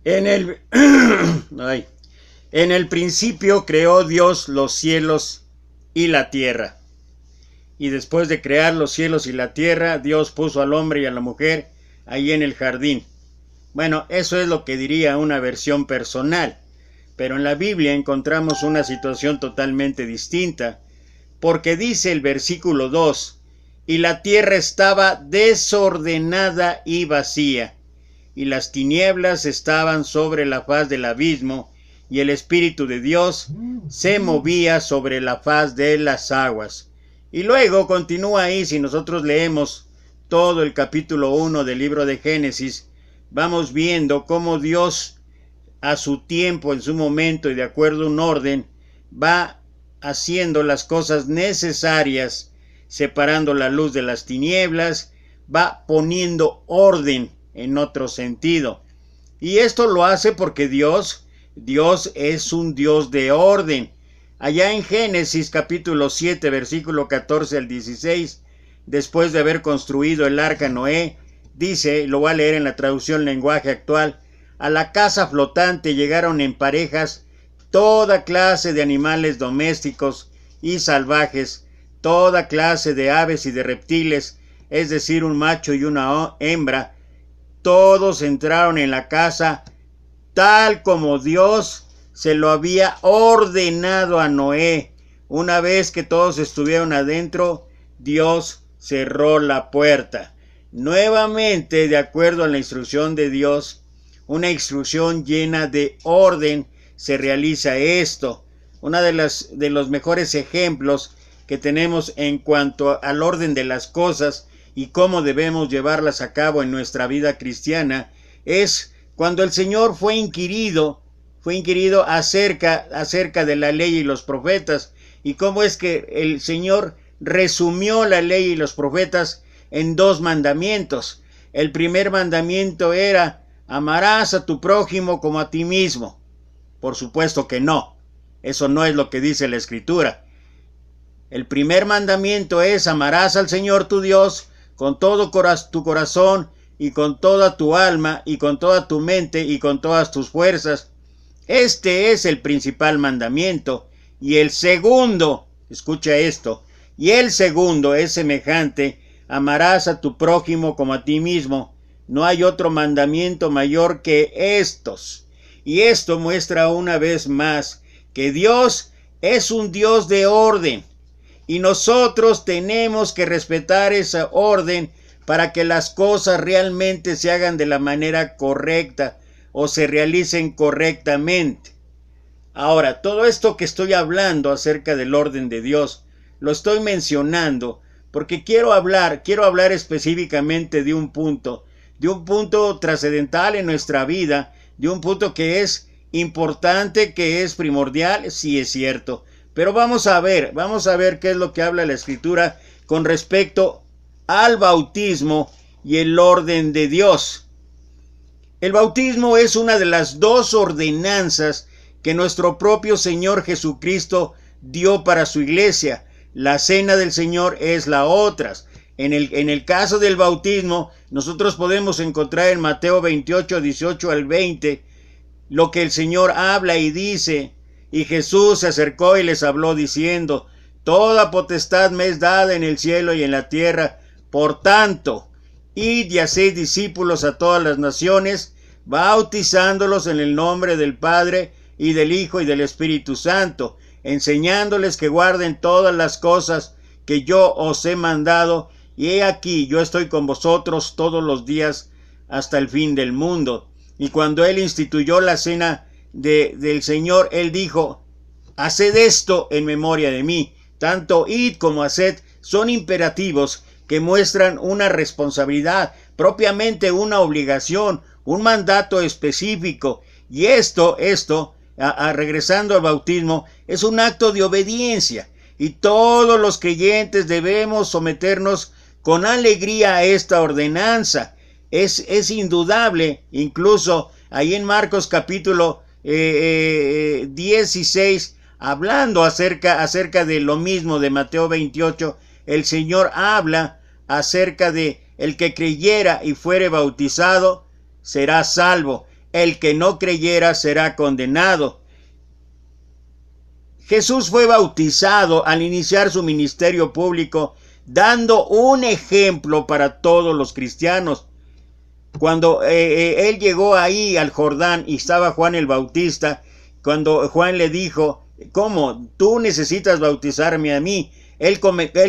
En el, ay, en el principio creó Dios los cielos y la tierra. Y después de crear los cielos y la tierra, Dios puso al hombre y a la mujer ahí en el jardín. Bueno, eso es lo que diría una versión personal. Pero en la Biblia encontramos una situación totalmente distinta, porque dice el versículo 2, y la tierra estaba desordenada y vacía, y las tinieblas estaban sobre la faz del abismo, y el Espíritu de Dios se movía sobre la faz de las aguas. Y luego continúa ahí, si nosotros leemos todo el capítulo 1 del libro de Génesis, vamos viendo cómo Dios a su tiempo, en su momento y de acuerdo a un orden, va haciendo las cosas necesarias, separando la luz de las tinieblas, va poniendo orden en otro sentido. Y esto lo hace porque Dios es un Dios de orden. Allá en Génesis capítulo 7, versículo 14 al 16, después de haber construido el arca Noé, dice, lo voy a leer en la traducción lenguaje actual, a la casa flotante llegaron en parejas toda clase de animales domésticos y salvajes, toda clase de aves y de reptiles, es decir, un macho y una hembra. Todos entraron en la casa tal como Dios se lo había ordenado a Noé. Una vez que todos estuvieron adentro, Dios cerró la puerta. Nuevamente, de acuerdo a la instrucción de Dios, una instrucción llena de orden, se realiza esto. Uno de los mejores ejemplos que tenemos en cuanto al orden de las cosas y cómo debemos llevarlas a cabo en nuestra vida cristiana es cuando el Señor fue inquirido acerca de la ley y los profetas, y cómo es que el Señor resumió la ley y los profetas en 2 mandamientos. El primer mandamiento era: amarás a tu prójimo como a ti mismo. Por supuesto que no. Eso no es lo que dice la Escritura. El primer mandamiento es: amarás al Señor tu Dios con todo tu corazón y con toda tu alma y con toda tu mente y con todas tus fuerzas. Este es el principal mandamiento. Y el segundo, escucha esto, y el segundo es semejante: amarás a tu prójimo como a ti mismo. No hay otro mandamiento mayor que estos. Y esto muestra una vez más que Dios es un Dios de orden. Y nosotros tenemos que respetar esa orden para que las cosas realmente se hagan de la manera correcta o se realicen correctamente. Ahora, todo esto que estoy hablando acerca del orden de Dios, lo estoy mencionando porque quiero hablar específicamente de un punto trascendental en nuestra vida, de un punto que es importante, que es primordial, sí es cierto. Pero vamos a ver qué es lo que habla la Escritura con respecto al bautismo y el orden de Dios. El bautismo es una de las 2 ordenanzas que nuestro propio Señor Jesucristo dio para su iglesia. La cena del Señor es la otra. En el caso del bautismo, nosotros podemos encontrar en Mateo 28, 18 al 20, lo que el Señor habla y dice: y Jesús se acercó y les habló diciendo: toda potestad me es dada en el cielo y en la tierra. Por tanto, id y haced discípulos a todas las naciones, bautizándolos en el nombre del Padre y del Hijo y del Espíritu Santo, enseñándoles que guarden todas las cosas que yo os he mandado, y he aquí, yo estoy con vosotros todos los días hasta el fin del mundo. Y cuando él instituyó la cena del Señor, él dijo: haced esto en memoria de mí. Tanto id como haced son imperativos que muestran una responsabilidad, propiamente una obligación, un mandato específico. Y esto, regresando al bautismo, es un acto de obediencia. Y todos los creyentes debemos someternos con alegría a esta ordenanza. Es indudable, incluso ahí en Marcos capítulo 16, hablando acerca de lo mismo de Mateo 28, el Señor habla acerca de el que creyera y fuere bautizado será salvo. el que no creyera será condenado. Jesús fue bautizado al iniciar su ministerio público, dando un ejemplo para todos los cristianos. Cuando él llegó ahí al Jordán y estaba Juan el Bautista, cuando Juan le dijo, ¿cómo? ¿Tú necesitas bautizarme a mí? Él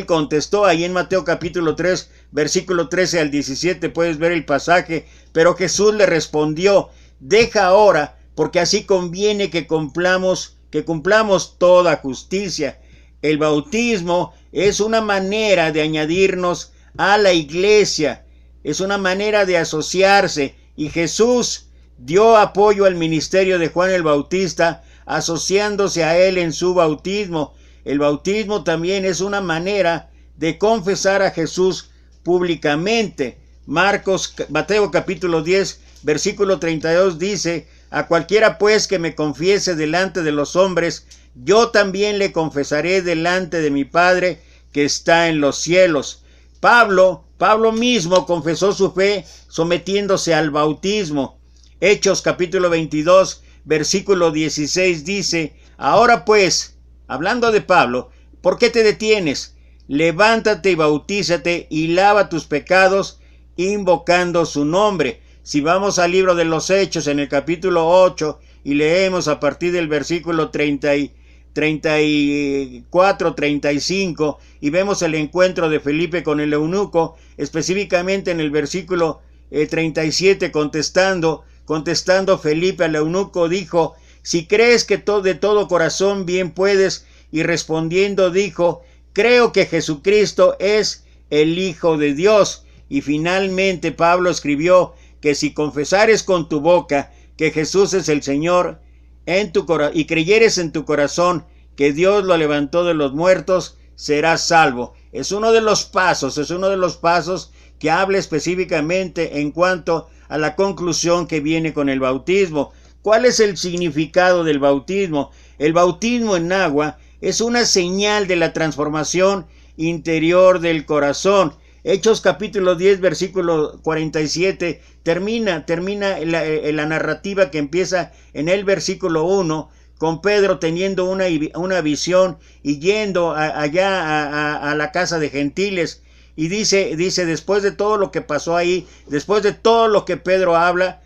contestó ahí en Mateo capítulo 3, versículo 13 al 17, puedes ver el pasaje, pero Jesús le respondió, deja ahora, porque así conviene que cumplamos toda justicia. El bautismo es una manera de añadirnos a la iglesia, es una manera de asociarse, y Jesús dio apoyo al ministerio de Juan el Bautista, asociándose a él en su bautismo. El bautismo también es una manera de confesar a Jesús públicamente. Mateo capítulo 10, versículo 32 dice, a cualquiera pues que me confiese delante de los hombres, yo también le confesaré delante de mi Padre que está en los cielos. Pablo mismo confesó su fe sometiéndose al bautismo. Hechos capítulo 22, versículo 16 dice, ahora pues, hablando de Pablo, ¿por qué te detienes? Levántate y bautízate y lava tus pecados invocando su nombre. Si vamos al libro de los Hechos en el capítulo 8 y leemos a partir del versículo 34, 35 y vemos el encuentro de Felipe con el eunuco, específicamente en el versículo 37 contestando Felipe al eunuco dijo, si crees que de todo corazón bien puedes, y respondiendo dijo, creo que Jesucristo es el Hijo de Dios. Y finalmente Pablo escribió que si confesares con tu boca que Jesús es el Señor y creyeres en tu corazón que Dios lo levantó de los muertos, serás salvo. Es uno de los pasos que habla específicamente en cuanto a la conclusión que viene con el bautismo. ¿Cuál es el significado del bautismo? El bautismo en agua es una señal de la transformación interior del corazón. Hechos capítulo 10, versículo 47, termina la narrativa que empieza en el versículo 1, con Pedro teniendo una visión y yendo allá a la casa de gentiles. Y dice, después de todo lo que pasó ahí, después de todo lo que Pedro habla,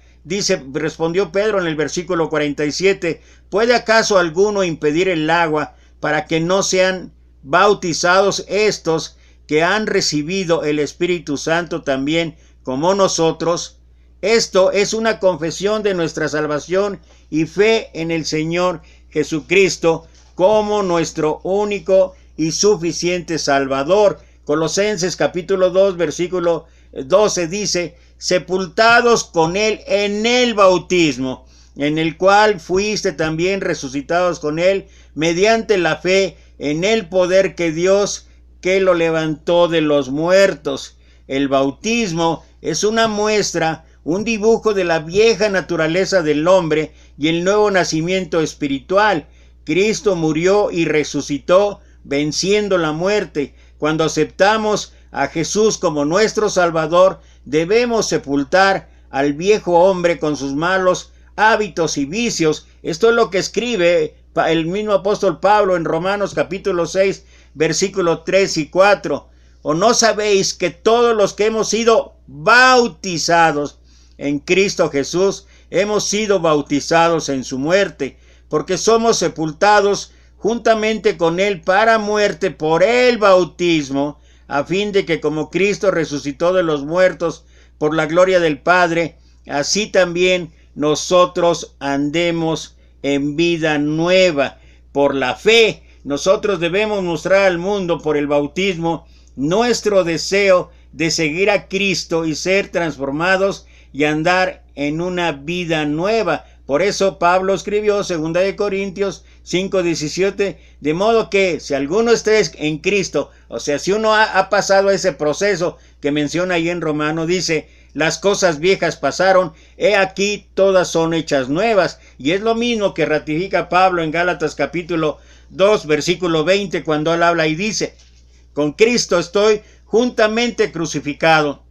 respondió Pedro en el versículo 47, ¿puede acaso alguno impedir el agua para que no sean bautizados estos que han recibido el Espíritu Santo también como nosotros? Esto es una confesión de nuestra salvación y fe en el Señor Jesucristo como nuestro único y suficiente Salvador. Colosenses capítulo 2, versículo 12 dice, sepultados con él en el bautismo, en el cual fuiste también resucitados con él mediante la fe en el poder que Dios que lo levantó de los muertos. El bautismo es una muestra, un dibujo de la vieja naturaleza del hombre y el nuevo nacimiento espiritual. Cristo murió y resucitó, venciendo la muerte. Cuando aceptamos a Jesús como nuestro Salvador, debemos sepultar al viejo hombre con sus malos hábitos y vicios. Esto es lo que escribe el mismo apóstol Pablo en Romanos capítulo 6, versículos 3 y 4. ¿O no sabéis que todos los que hemos sido bautizados en Cristo Jesús, hemos sido bautizados en su muerte? Porque somos sepultados juntamente con él para muerte por el bautismo, a fin de que como Cristo resucitó de los muertos por la gloria del Padre, así también nosotros andemos en vida nueva. Por la fe, nosotros debemos mostrar al mundo por el bautismo nuestro deseo de seguir a Cristo y ser transformados y andar en una vida nueva. Por eso Pablo escribió 2 Corintios 5:17, de modo que si alguno está en Cristo, o sea, si uno ha pasado ese proceso que menciona ahí en Romano, dice, las cosas viejas pasaron, he aquí todas son hechas nuevas. Y es lo mismo que ratifica Pablo en Gálatas capítulo 2, versículo 20, cuando él habla y dice, con Cristo estoy juntamente crucificado,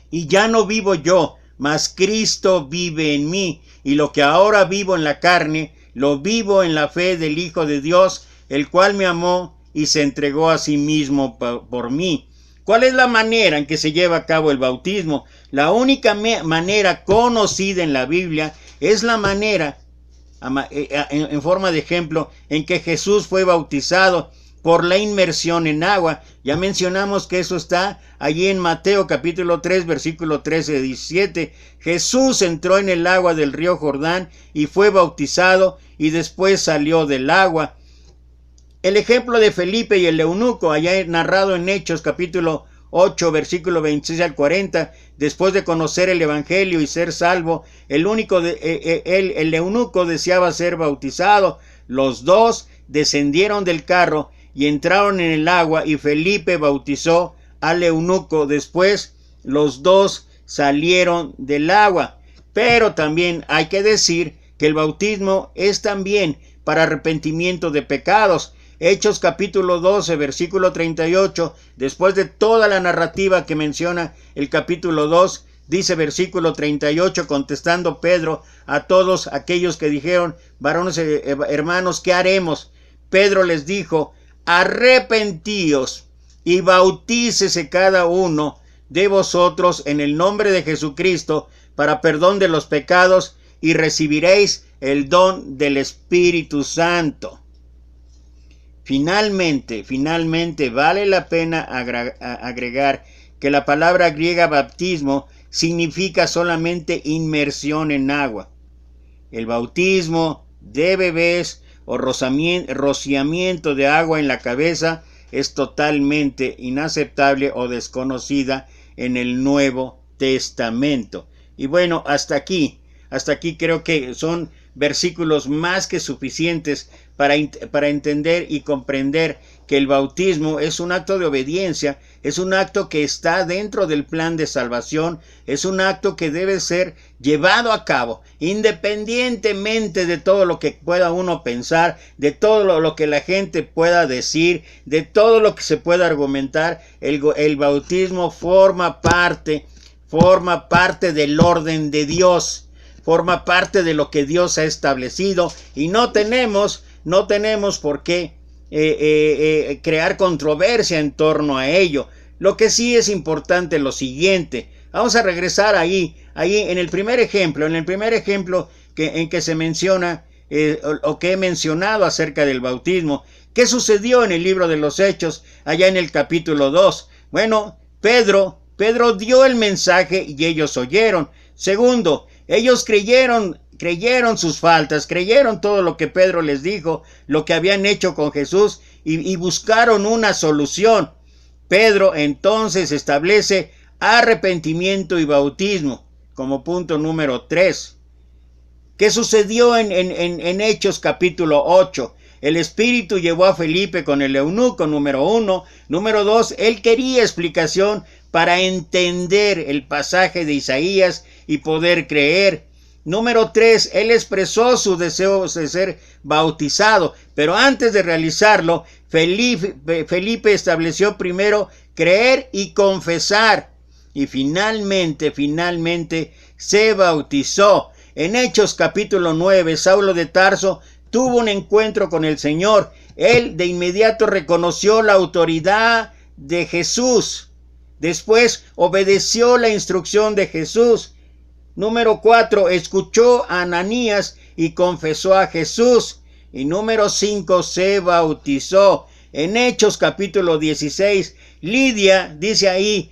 y ya no vivo yo, mas Cristo vive en mí, y lo que ahora vivo en la carne, lo vivo en la fe del Hijo de Dios, el cual me amó y se entregó a sí mismo por mí. ¿Cuál es la manera en que se lleva a cabo el bautismo? La única manera conocida en la Biblia es la manera, en forma de ejemplo, en que Jesús fue bautizado por la inmersión en agua. Ya mencionamos que eso está allí en Mateo capítulo 3, versículo 13-17. Jesús entró en el agua del río Jordán y fue bautizado y después salió del agua. El ejemplo de Felipe y el eunuco, allá narrado en Hechos capítulo 8, versículo 26 al 40, después de conocer el evangelio y ser salvo, el eunuco deseaba ser bautizado. Los dos descendieron del carro y entraron en el agua, y Felipe bautizó al eunuco. Después los dos salieron del agua. Pero también hay que decir que el bautismo es también para arrepentimiento de pecados. Hechos capítulo 12, versículo 38, después de toda la narrativa que menciona el capítulo 2, dice versículo 38, contestando Pedro a todos aquellos que dijeron: varones, hermanos, ¿qué haremos? Pedro les dijo: arrepentíos y bautícese cada uno de vosotros en el nombre de Jesucristo para perdón de los pecados, y recibiréis el don del Espíritu Santo. Finalmente, vale la pena agregar que la palabra griega bautismo significa solamente inmersión en agua. El bautismo de bebés o rociamiento de agua en la cabeza es totalmente inaceptable o desconocida en el Nuevo Testamento. Y bueno, hasta aquí creo que son versículos más que suficientes para entender y comprender que el bautismo es un acto de obediencia, es un acto que está dentro del plan de salvación, es un acto que debe ser llevado a cabo, independientemente de todo lo que pueda uno pensar, de todo lo que la gente pueda decir, de todo lo que se pueda argumentar. El bautismo forma parte del orden de Dios, forma parte de lo que Dios ha establecido, y no tenemos por qué crear controversia en torno a ello. Lo que sí es importante es lo siguiente. Vamos a regresar ahí en el primer ejemplo, en que se menciona o que he mencionado acerca del bautismo. ¿Qué sucedió en el libro de los Hechos, allá en el capítulo 2? Bueno, Pedro dio el mensaje y ellos oyeron. Segundo, ellos creyeron sus faltas, creyeron todo lo que Pedro les dijo, lo que habían hecho con Jesús, y buscaron una solución. Pedro entonces establece arrepentimiento y bautismo como punto número 3. ¿Qué sucedió en Hechos capítulo 8? El Espíritu llevó a Felipe con el eunuco, número 1. Número 2, él quería explicación para entender el pasaje de Isaías y poder creer. Número 3, él expresó su deseo de ser bautizado, pero antes de realizarlo, Felipe estableció primero creer y confesar, y finalmente se bautizó. En Hechos capítulo 9, Saulo de Tarso tuvo un encuentro con el Señor. Él de inmediato reconoció la autoridad de Jesús. Después obedeció la instrucción de Jesús. Número 4, escuchó a Ananías y confesó a Jesús. Y número 5, se bautizó. En Hechos capítulo 16, Lidia, dice ahí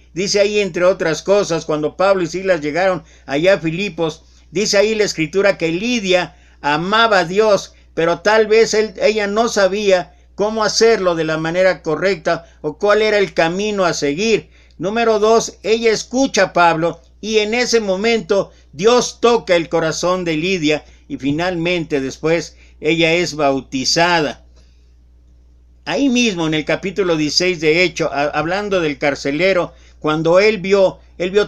entre otras cosas, cuando Pablo y Silas llegaron allá a Filipos, dice ahí la escritura que Lidia amaba a Dios, pero tal vez ella no sabía cómo hacerlo de la manera correcta o cuál era el camino a seguir. Número 2, ella escucha a Pablo, y en ese momento Dios toca el corazón de Lidia, y finalmente después ella es bautizada. Ahí mismo en el capítulo 16 de Hechos, hablando del carcelero, cuando él vio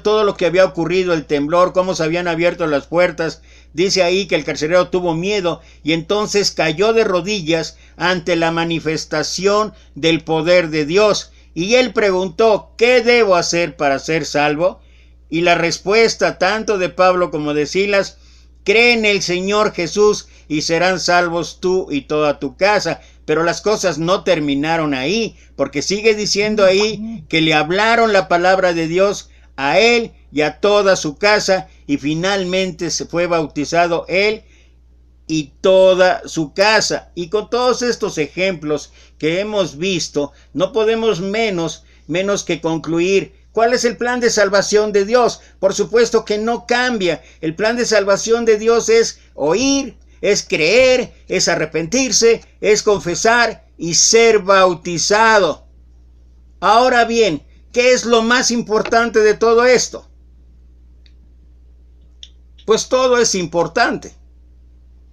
todo lo que había ocurrido, el temblor, cómo se habían abierto las puertas, dice ahí que el carcelero tuvo miedo y entonces cayó de rodillas ante la manifestación del poder de Dios. Y él preguntó: ¿qué debo hacer para ser salvo? Y la respuesta tanto de Pablo como de Silas: cree en el Señor Jesús y serán salvos tú y toda tu casa. Pero las cosas no terminaron ahí, porque sigue diciendo ahí que le hablaron la palabra de Dios a él y a toda su casa, y finalmente se fue bautizado él y toda su casa. Y con todos estos ejemplos que hemos visto, no podemos menos que concluir: ¿cuál es el plan de salvación de Dios? Por supuesto que no cambia. El plan de salvación de Dios es oír, es creer, es arrepentirse, es confesar y ser bautizado. Ahora bien, ¿qué es lo más importante de todo esto? Pues todo es importante.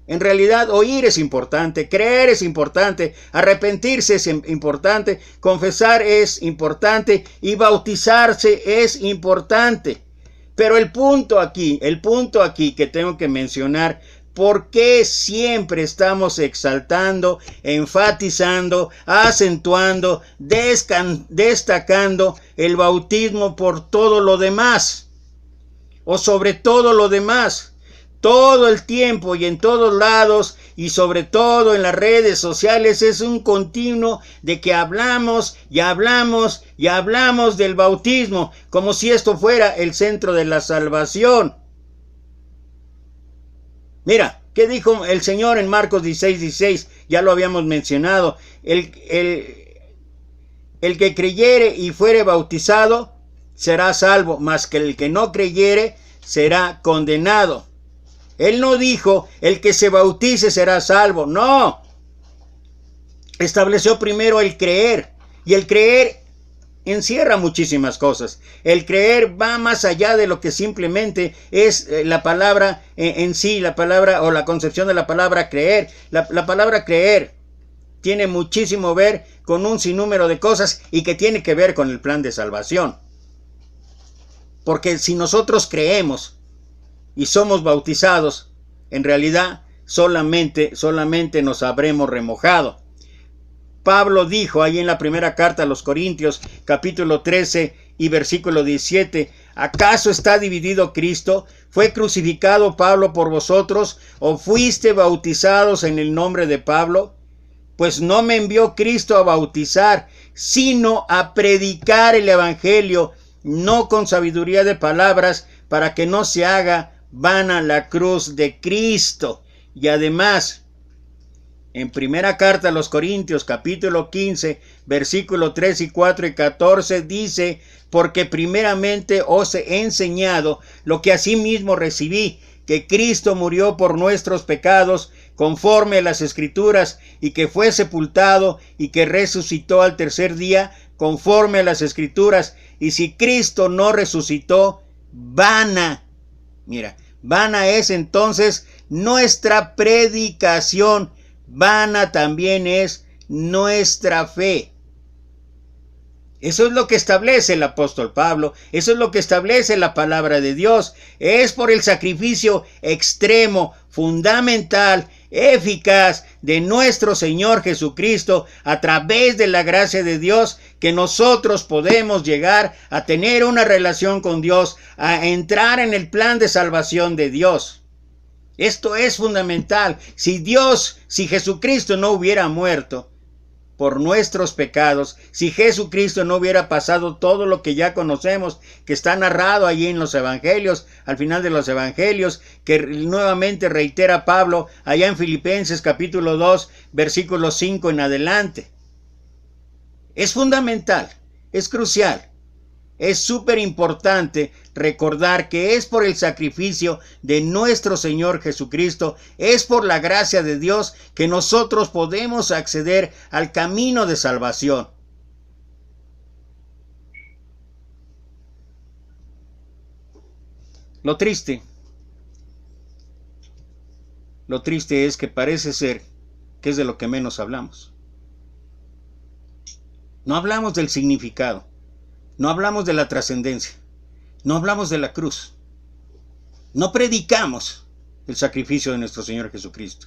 En realidad, oír es importante, creer es importante, arrepentirse es importante, confesar es importante y bautizarse es importante. Pero el punto aquí que tengo que mencionar: ¿por qué siempre estamos exaltando, enfatizando, acentuando, destacando el bautismo por todo lo demás? O sobre todo lo demás. Todo el tiempo y en todos lados, y sobre todo en las redes sociales, es un continuo de que hablamos y hablamos y hablamos del bautismo, como si esto fuera el centro de la salvación. Mira, ¿qué dijo el Señor en Marcos 16:16? Ya lo habíamos mencionado. El que creyere y fuere bautizado será salvo, mas que el que no creyere será condenado. Él no dijo: el que se bautice será salvo. No. Estableció primero el creer. Y el creer encierra muchísimas cosas. El creer va más allá de lo que simplemente es la palabra en sí, la palabra o la concepción de la palabra creer. La palabra creer tiene muchísimo que ver con un sinnúmero de cosas y que tiene que ver con el plan de salvación. Porque si nosotros creemos y somos bautizados, en realidad solamente nos habremos remojado. Pablo dijo ahí en la primera carta a los Corintios, capítulo 13 y versículo 17: ¿acaso está dividido Cristo? ¿Fue crucificado Pablo por vosotros? ¿O fuiste bautizados en el nombre de Pablo? Pues no me envió Cristo a bautizar, sino a predicar el evangelio, no con sabiduría de palabras, para que no se haga vana la cruz de Cristo. Y además, en primera carta a los Corintios, capítulo 15, versículo 3 y 4 y 14, dice: porque primeramente os he enseñado lo que asimismo recibí, que Cristo murió por nuestros pecados, conforme a las Escrituras, y que fue sepultado, y que resucitó al tercer día, conforme a las Escrituras. Y si Cristo no resucitó, vana es entonces nuestra predicación, vana también es nuestra fe. Eso es lo que establece el apóstol Pablo, eso es lo que establece la palabra de Dios. Es por el sacrificio extremo, fundamental, eficaz de nuestro Señor Jesucristo, a través de la gracia de Dios, que nosotros podemos llegar a tener una relación con Dios, a entrar en el plan de salvación de Dios. Esto es fundamental. Si Jesucristo no hubiera muerto por nuestros pecados, si Jesucristo no hubiera pasado todo lo que ya conocemos, que está narrado allí en los evangelios, al final de los evangelios, que nuevamente reitera Pablo allá en Filipenses capítulo 2, versículo 5 en adelante. Es fundamental, es crucial. Es súper importante recordar que es por el sacrificio de nuestro Señor Jesucristo, es por la gracia de Dios que nosotros podemos acceder al camino de salvación. Lo triste es que parece ser que es de lo que menos hablamos. No hablamos del significado. No hablamos de la trascendencia, no hablamos de la cruz, no predicamos el sacrificio de nuestro Señor Jesucristo.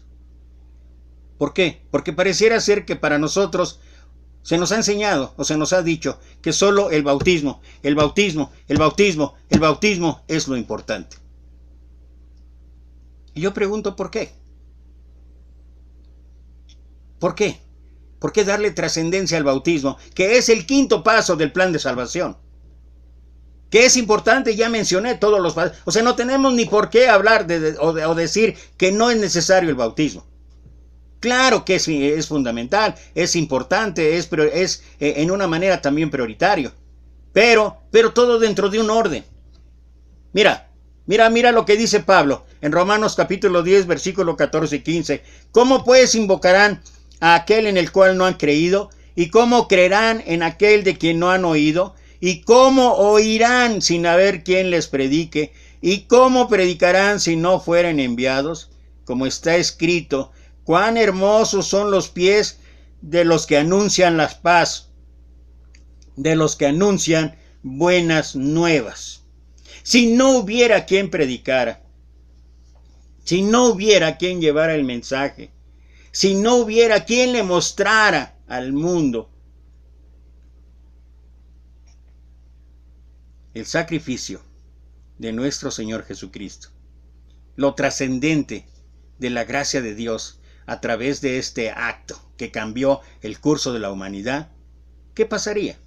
¿Por qué? Porque pareciera ser que para nosotros Se nos ha enseñado o se nos ha dicho que solo el bautismo es lo importante. Y yo pregunto, ¿por qué? ¿Por qué? ¿Por qué darle trascendencia al bautismo, que es el quinto paso del plan de salvación? Que es importante, ya mencioné todos los pasos. O sea, no tenemos ni por qué hablar o decir que no es necesario el bautismo. Claro que es fundamental, es importante, es en una manera también prioritario. Pero todo dentro de un orden. Mira lo que dice Pablo en Romanos capítulo 10, versículo 14 y 15. ¿Cómo pues invocarán a aquel en el cual no han creído? ¿Y cómo creerán en aquel de quien no han oído? ¿Y cómo oirán sin haber quien les predique? ¿Y cómo predicarán si no fueren enviados? Como está escrito, cuán hermosos son los pies de los que anuncian la paz, de los que anuncian buenas nuevas. Si no hubiera quien predicara, si no hubiera quien llevara el mensaje, si no hubiera quien le mostrara al mundo el sacrificio de nuestro Señor Jesucristo, lo trascendente de la gracia de Dios a través de este acto que cambió el curso de la humanidad, ¿qué pasaría?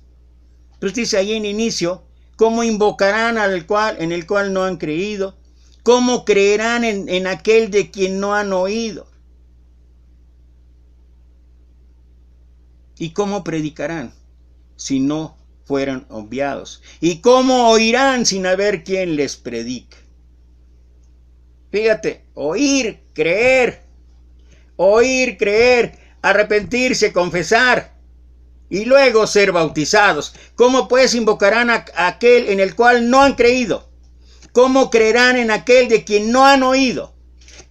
Pues dice ahí en inicio, ¿cómo invocarán en el cual no han creído? ¿Cómo creerán en aquel de quien no han oído? ¿Y cómo predicarán si no fueran enviados? ¿Y cómo oirán sin haber quien les predique? Fíjate, oír, creer, arrepentirse, confesar y luego ser bautizados. ¿Cómo pues invocarán a aquel en el cual no han creído? ¿Cómo creerán en aquel de quien no han oído?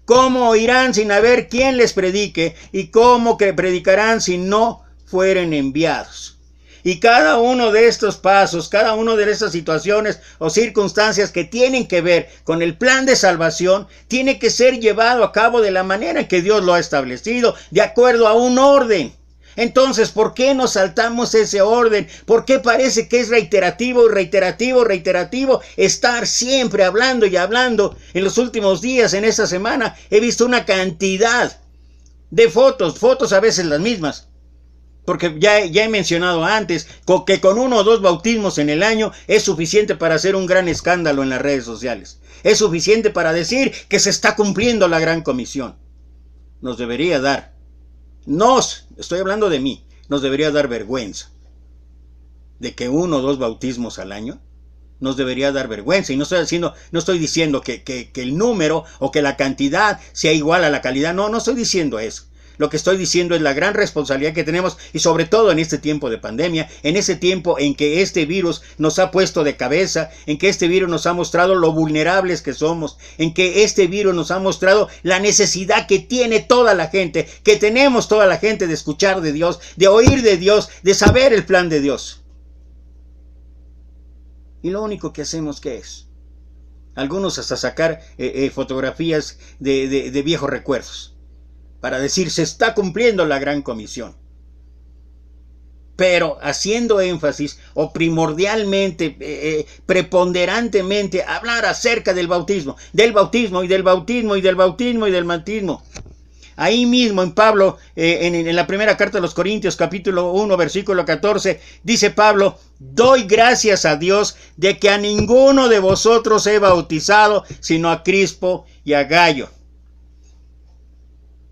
¿Cómo oirán sin haber quien les predique? ¿Y cómo predicarán si no fueren enviados? Y cada uno de estos pasos, cada una de estas situaciones o circunstancias que tienen que ver con el plan de salvación, tiene que ser llevado a cabo de la manera en que Dios lo ha establecido, de acuerdo a un orden. Entonces, ¿por qué nos saltamos ese orden? ¿Por qué parece que es reiterativo estar siempre hablando y hablando? En los últimos días, en esta semana, he visto una cantidad de fotos a veces las mismas. Porque ya he mencionado antes que con 1 o 2 bautismos en el año es suficiente para hacer un gran escándalo en las redes sociales. Es suficiente para decir que se está cumpliendo la gran comisión. Nos debería dar, estoy hablando de mí, nos debería dar vergüenza de que 1 o 2 bautismos al año. Nos debería dar vergüenza. Y no estoy diciendo que el número o que la cantidad sea igual a la calidad. No estoy diciendo eso. Lo que estoy diciendo es la gran responsabilidad que tenemos, y sobre todo en este tiempo de pandemia, en ese tiempo en que este virus nos ha puesto de cabeza, en que este virus nos ha mostrado lo vulnerables que somos, en que este virus nos ha mostrado la necesidad que tiene toda la gente, que tenemos toda la gente de escuchar de Dios, de oír de Dios, de saber el plan de Dios. Y lo único que hacemos, ¿qué es? Algunos hasta sacar fotografías de viejos recuerdos, para decir, se está cumpliendo la gran comisión. Pero haciendo énfasis o primordialmente, preponderantemente, hablar acerca del bautismo. Ahí mismo en Pablo, en la primera carta de los Corintios, capítulo 1, versículo 14, dice Pablo, doy gracias a Dios de que a ninguno de vosotros he bautizado, sino a Crispo y a Gayo.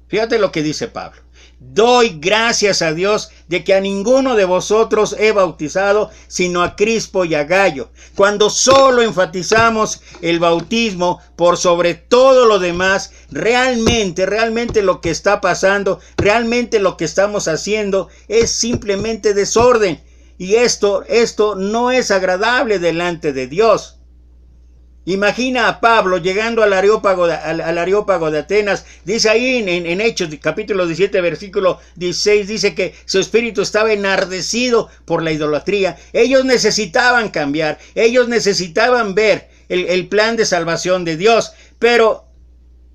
Fíjate lo que dice Pablo. Doy gracias a Dios de que a ninguno de vosotros he bautizado, sino a Crispo y a Gayo. Cuando solo enfatizamos el bautismo por sobre todo lo demás, realmente lo que está pasando, realmente lo que estamos haciendo es simplemente desorden. Y esto no es agradable delante de Dios. Imagina a Pablo llegando al Areópago de Atenas. Dice ahí en Hechos capítulo 17 versículo 16, dice que su espíritu estaba enardecido por la idolatría. Ellos necesitaban cambiar, ellos necesitaban ver el plan de salvación de Dios, pero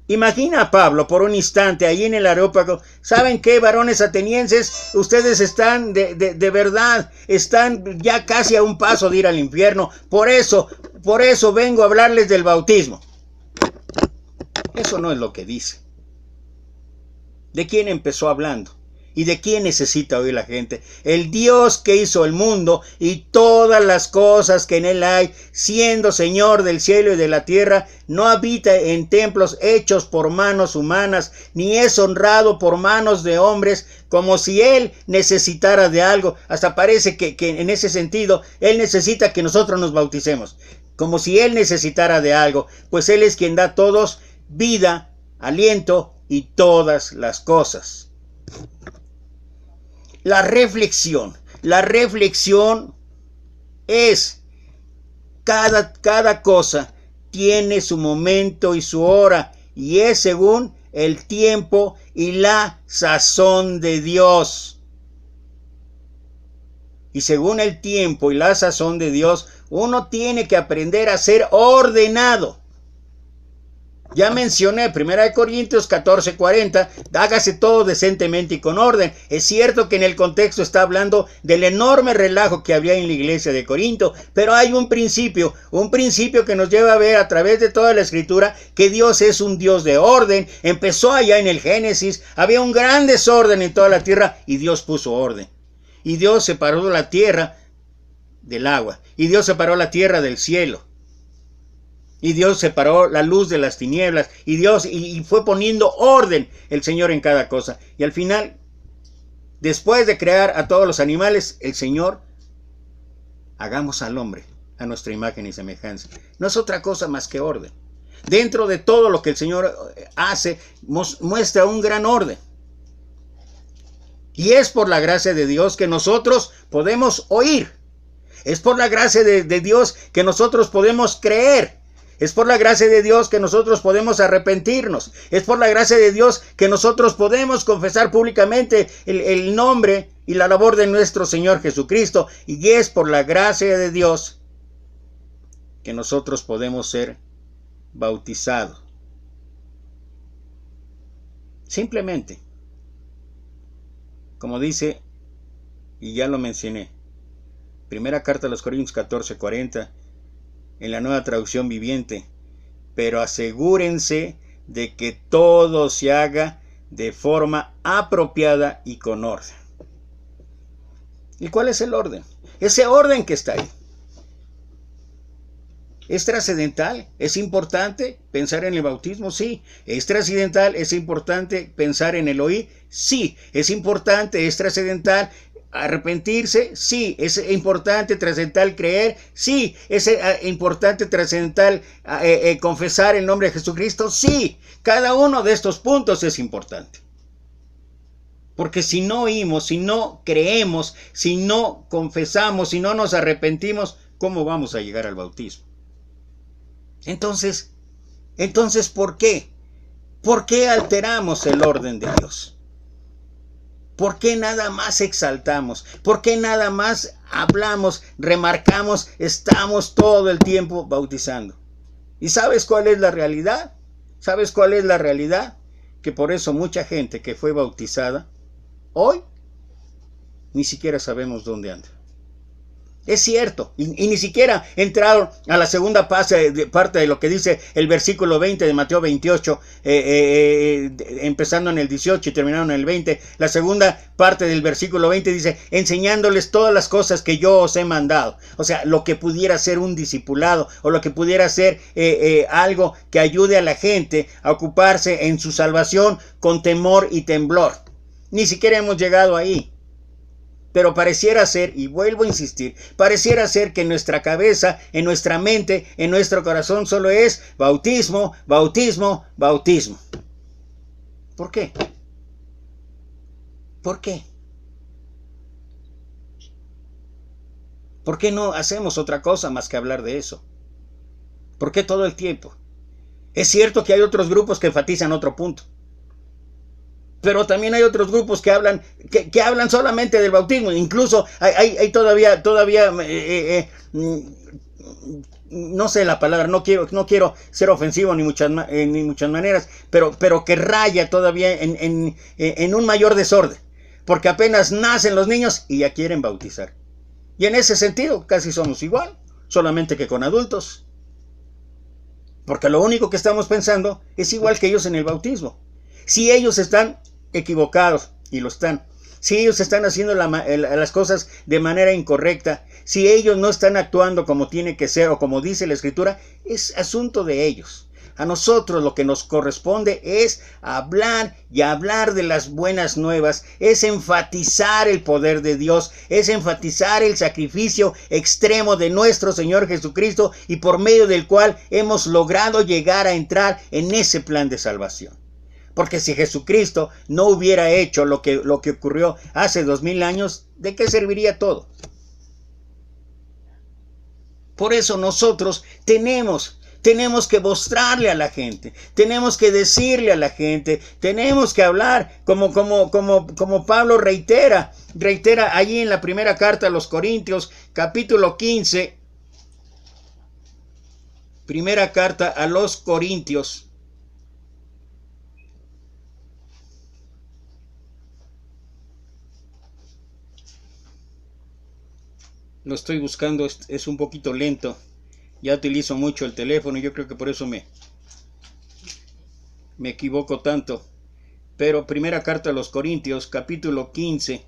Imagina a Pablo por un instante ahí en el Areópago. ¿Saben qué, varones atenienses? Ustedes están de verdad, están ya casi a un paso de ir al infierno. Por eso vengo a hablarles del bautismo. Eso no es lo que dice. ¿De quién empezó hablando? ¿Y de quién necesita oír la gente? El Dios que hizo el mundo y todas las cosas que en él hay, siendo Señor del cielo y de la tierra, no habita en templos hechos por manos humanas, ni es honrado por manos de hombres, como si él necesitara de algo. Hasta parece que en ese sentido, él necesita que nosotros nos bauticemos. Como si él necesitara de algo, pues él es quien da a todos vida, aliento y todas las cosas. La reflexión es cada cosa tiene su momento y su hora, y es según el tiempo y la sazón de Dios. Y según el tiempo y la sazón de Dios, uno tiene que aprender a ser ordenado. Ya mencioné 1 Corintios 14:40, hágase todo decentemente y con orden. Es cierto que en el contexto está hablando del enorme relajo que había en la iglesia de Corinto, pero hay un principio que nos lleva a ver a través de toda la escritura que Dios es un Dios de orden. Empezó allá en el Génesis, había un gran desorden en toda la tierra y Dios puso orden. Y Dios separó la tierra del agua, y Dios separó la tierra del cielo. Y Dios separó la luz de las tinieblas. Y fue poniendo orden el Señor en cada cosa. Y al final, después de crear a todos los animales, el Señor, hagamos al hombre a nuestra imagen y semejanza. No es otra cosa más que orden. Dentro de todo lo que el Señor hace, muestra un gran orden. Y es por la gracia de Dios que nosotros podemos oír. Es por la gracia de Dios que nosotros podemos creer. Es por la gracia de Dios que nosotros podemos arrepentirnos. Es por la gracia de Dios que nosotros podemos confesar públicamente el nombre y la labor de nuestro Señor Jesucristo. Y es por la gracia de Dios que nosotros podemos ser bautizados. Simplemente, como dice, y ya lo mencioné, primera carta a los Corintios 14:40, en la Nueva Traducción Viviente, pero asegúrense de que todo se haga de forma apropiada y con orden. ¿Y cuál es el orden? Ese orden que está ahí. ¿Es trascendental? ¿Es importante pensar en el bautismo? Sí. ¿Es trascendental? ¿Es importante pensar en el oír? Sí. ¿Es importante? ¿Es trascendental arrepentirse? Sí. ¿Es importante, trascendental creer? Sí. ¿Es importante, trascendental confesar el nombre de Jesucristo? Sí. Cada uno de estos puntos es importante. Porque si no oímos, si no creemos, si no confesamos, si no nos arrepentimos, ¿cómo vamos a llegar al bautismo? Entonces, ¿por qué? ¿Por qué alteramos el orden de Dios? ¿Por qué nada más exaltamos? ¿Por qué nada más hablamos, remarcamos, estamos todo el tiempo bautizando? ¿Y sabes cuál es la realidad? ¿Sabes cuál es la realidad? Que por eso mucha gente que fue bautizada, hoy ni siquiera sabemos dónde anda. Es cierto, y ni siquiera entraron a la segunda parte de lo que dice el versículo 20 de Mateo 28, empezando en el 18 y terminando en el 20. La segunda parte del versículo 20 dice, enseñándoles todas las cosas que yo os he mandado. O sea, lo que pudiera ser un discipulado, o lo que pudiera ser algo que ayude a la gente a ocuparse en su salvación con temor y temblor. Ni siquiera hemos llegado ahí. Pero pareciera ser, y vuelvo a insistir, pareciera ser que en nuestra cabeza, en nuestra mente, en nuestro corazón solo es bautismo, bautismo, bautismo. ¿Por qué? ¿Por qué? ¿Por qué no hacemos otra cosa más que hablar de eso? ¿Por qué todo el tiempo? Es cierto que hay otros grupos que enfatizan otro punto. Pero también hay otros grupos que hablan solamente del bautismo. Incluso hay todavía no sé la palabra, no quiero ser ofensivo ni muchas maneras, pero que raya todavía en un mayor desorden, porque apenas nacen los niños y ya quieren bautizar. Y en ese sentido casi somos igual, solamente que con adultos, porque lo único que estamos pensando es igual que ellos en el bautismo. Si ellos están equivocados, y lo están, si ellos están haciendo las cosas de manera incorrecta, si ellos no están actuando como tiene que ser o como dice la Escritura, es asunto de ellos. A nosotros lo que nos corresponde es hablar y hablar de las buenas nuevas, es enfatizar el poder de Dios, es enfatizar el sacrificio extremo de nuestro Señor Jesucristo y por medio del cual hemos logrado llegar a entrar en ese plan de salvación. Porque si Jesucristo no hubiera hecho lo que ocurrió hace 2000 años, ¿de qué serviría todo? Por eso nosotros tenemos que mostrarle a la gente, tenemos que decirle a la gente, tenemos que hablar como Pablo reitera allí en la primera carta a los Corintios, capítulo 15, primera carta a los Corintios. Lo estoy buscando, es un poquito lento. Ya utilizo mucho el teléfono y yo creo que por eso me equivoco tanto. Pero primera carta a los Corintios, capítulo 15.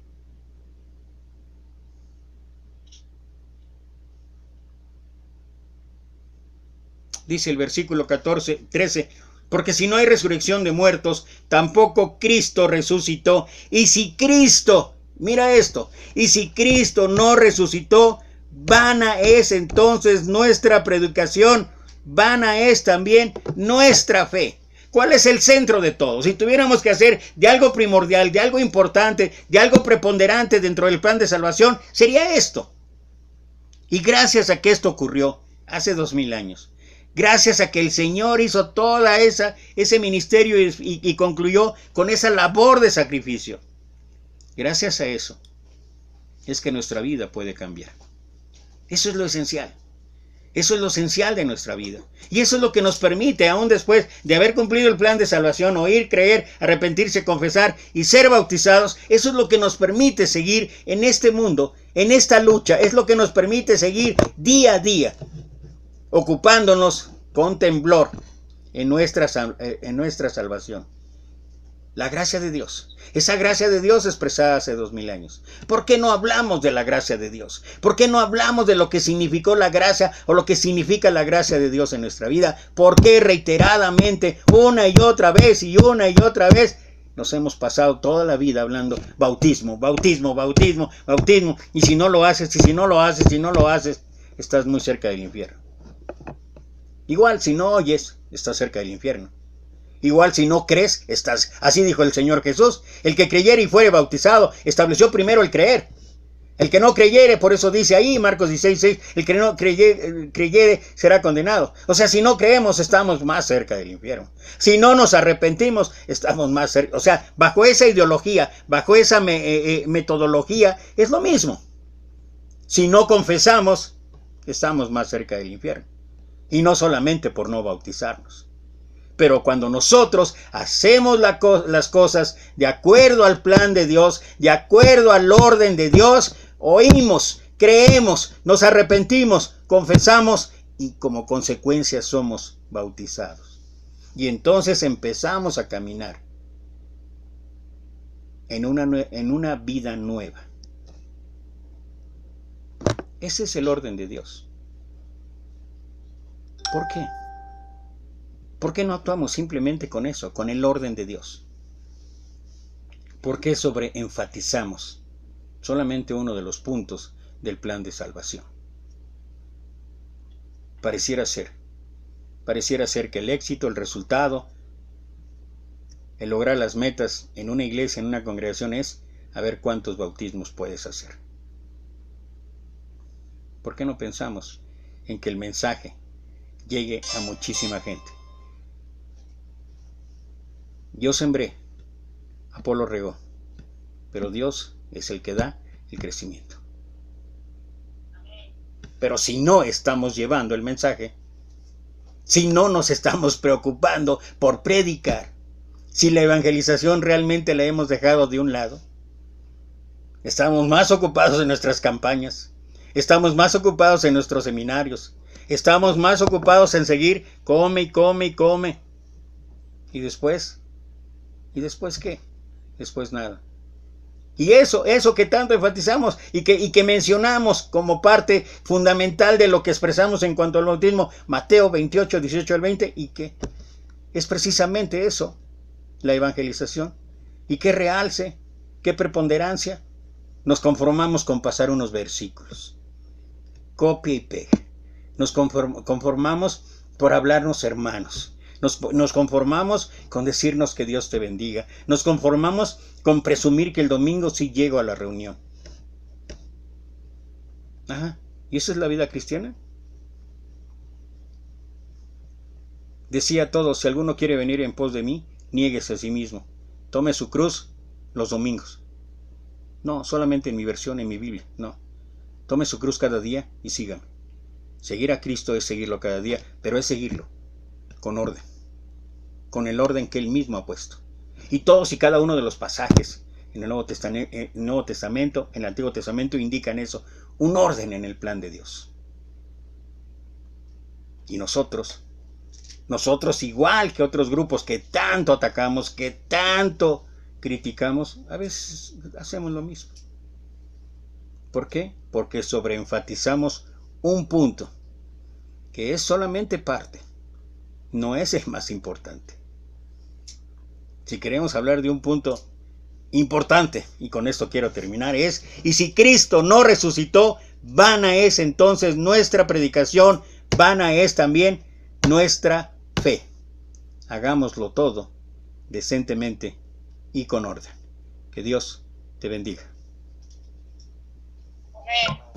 Dice el versículo 13. Porque si no hay resurrección de muertos, tampoco Cristo resucitó. Y si Cristo, mira esto, y si Cristo no resucitó, vana es entonces nuestra predicación, vana es también nuestra fe. ¿Cuál es el centro de todo? Si tuviéramos que hacer de algo primordial, de algo importante, de algo preponderante dentro del plan de salvación, sería esto. Y gracias a que esto ocurrió hace 2000 años, gracias a que el Señor hizo toda ese ministerio y concluyó con esa labor de sacrificio, gracias a eso es que nuestra vida puede cambiar. Eso es lo esencial. Eso es lo esencial de nuestra vida. Y eso es lo que nos permite, aún después de haber cumplido el plan de salvación, oír, creer, arrepentirse, confesar y ser bautizados, eso es lo que nos permite seguir en este mundo, en esta lucha. Es lo que nos permite seguir día a día, ocupándonos con temblor en nuestra salvación. La gracia de Dios. Esa gracia de Dios expresada hace 2000 años. ¿Por qué no hablamos de la gracia de Dios? ¿Por qué no hablamos de lo que significó la gracia o lo que significa la gracia de Dios en nuestra vida? ¿Por qué reiteradamente, una y otra vez nos hemos pasado toda la vida hablando bautismo, bautismo, bautismo, bautismo? Y si no lo haces, estás muy cerca del infierno. Igual si no oyes, estás cerca del infierno. Igual si no crees, estás, así dijo el Señor Jesús, el que creyere y fuere bautizado, estableció primero el creer. El que no creyere, por eso dice ahí, Marcos 16:6, el que no creyere será condenado. O sea, si no creemos, estamos más cerca del infierno. Si no nos arrepentimos, estamos más cerca. O sea, bajo esa ideología, bajo esa metodología, es lo mismo. Si no confesamos, estamos más cerca del infierno. Y no solamente por no bautizarnos. Pero cuando nosotros hacemos las cosas de acuerdo al plan de Dios, de acuerdo al orden de Dios, oímos, creemos, nos arrepentimos, confesamos y como consecuencia somos bautizados. Y entonces empezamos a caminar en una vida nueva. Ese es el orden de Dios. ¿Por qué? ¿Por qué no actuamos simplemente con eso, con el orden de Dios? ¿Por qué sobreenfatizamos solamente uno de los puntos del plan de salvación? Pareciera ser que el éxito, el resultado, el lograr las metas en una iglesia, en una congregación es a ver cuántos bautismos puedes hacer. ¿Por qué no pensamos en que el mensaje llegue a muchísima gente? Yo sembré, Apolo regó, pero Dios es el que da el crecimiento. Pero si no estamos llevando el mensaje, si no nos estamos preocupando por predicar, si la evangelización realmente la hemos dejado de un lado, estamos más ocupados en nuestras campañas, estamos más ocupados en nuestros seminarios, estamos más ocupados en seguir come y come y come. ¿Y después? ¿Y después qué? Después nada. Y eso que tanto enfatizamos y que mencionamos como parte fundamental de lo que expresamos en cuanto al bautismo, Mateo 28, 18 al 20, y que es precisamente eso, la evangelización. Y qué realce, qué preponderancia. Nos conformamos con pasar unos versículos. Copia y pega. Nos conformamos por hablarnos hermanos. Nos conformamos con decirnos que Dios te bendiga. Nos conformamos con presumir que el domingo sí llego a la reunión. Ajá. ¿Y esa es la vida cristiana? Decía a todos, si alguno quiere venir en pos de mí, niéguese a sí mismo. Tome su cruz los domingos. No, solamente en mi versión, en mi Biblia, no. Tome su cruz cada día y sígame. Seguir a Cristo es seguirlo cada día, pero es seguirlo con orden, con el orden que Él mismo ha puesto. Y todos y cada uno de los pasajes en el Nuevo Testamento, en el Antiguo Testamento indican eso, un orden en el plan de Dios. Y nosotros igual que otros grupos que tanto atacamos, que tanto criticamos, a veces hacemos lo mismo. ¿Por qué? Porque sobreenfatizamos un punto que es solamente parte, no es el más importante. Si queremos hablar de un punto importante, y con esto quiero terminar, es, y si Cristo no resucitó, vana es entonces nuestra predicación, vana es también nuestra fe. Hagámoslo todo decentemente y con orden. Que Dios te bendiga. Amén.